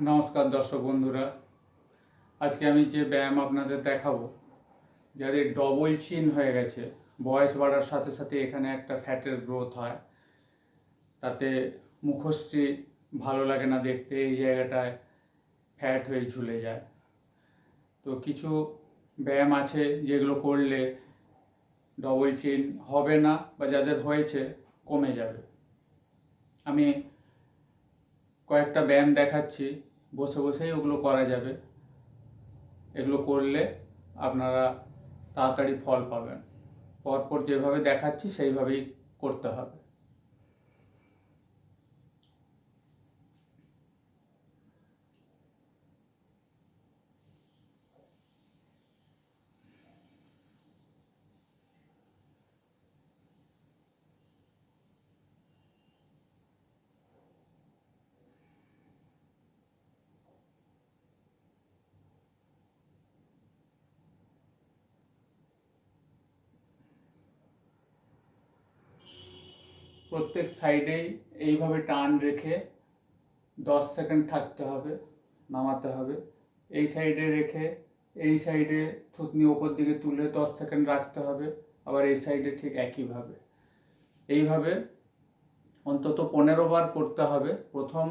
নমস্কার দর্শক বন্ধুরা, আজকে আমি যে ব্যায়াম আপনাদের দেখাবো, যাদের ডবল চিন হয়ে গেছে, বয়স বাড়ার সাথে সাথে এখানে একটা ফ্যাটের গ্রোথ হয়, তাতে মুখশ্রী ভালো লাগে না দেখতে, এই জায়গাটায় ফ্যাট হয়ে ঝুলে যায়। তো কিছু ব্যায়াম আছে যেগুলো করলে ডবল চিন হবে না, বা যাদের হয়েছে কমে যাবে। আমি কয়েকটা ব্যায়াম দেখাচ্ছি, বসে বসেই ওগুলো করা যাবে। এগুলো করলে আপনারা তাড়াতাড়ি ফল পাবেন। পরপর যেভাবে দেখাচ্ছি সেইভাবেই করতে হবে। প্রত্যেক সাইডেই এইভাবে টান রেখে 10 সেকেন্ড থাকতে হবে, নামাতে হবে। এই সাইডে রেখে এই সাইডে থুতনি ওপর দিকে তুলে 10 সেকেন্ড রাখতে হবে, আবার এই সাইডে ঠিক একইভাবে। এইভাবে অন্তত 15 বার করতে হবে। প্রথম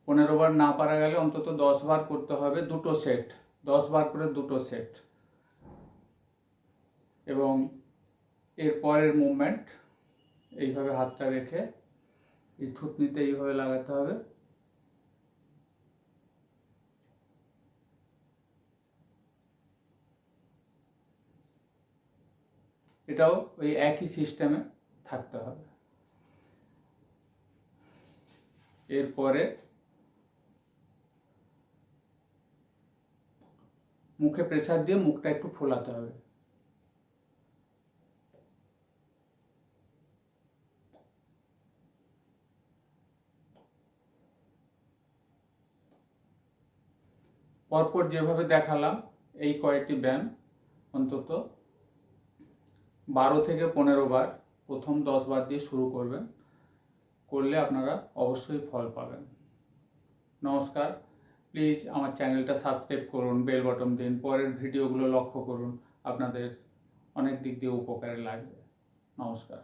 15 বার না পারা গেলে অন্তত 10 বার করতে হবে, দুটো সেট, 10 বার করে দুটো সেট। এবং এর পরের মুভমেন্ট এইভাবে হাতটা রেখে এই থুতনিতে এইভাবে লাগাতে হবে। এটাও ওই একই সিস্টেমে থাকতে হবে। এরপরে মুখে প্রেসার দিয়ে মুখটা একটু ফোলাতে হবে। পরপর যেভাবে দেখালাম এই কয়েকটি ব্যায়াম অন্তত 12 থেকে 15 বার, প্রথম 10 বার দিয়ে শুরু করবেন। করলে আপনারা অবশ্যই ফল পাবেন। নমস্কার। প্লিজ আমার চ্যানেলটা সাবস্ক্রাইব করুন, বেল বাটন দিন, পরের ভিডিওগুলো লক্ষ্য করুন, আপনাদের অনেক দিক দিয়ে উপকারে লাগবে। নমস্কার।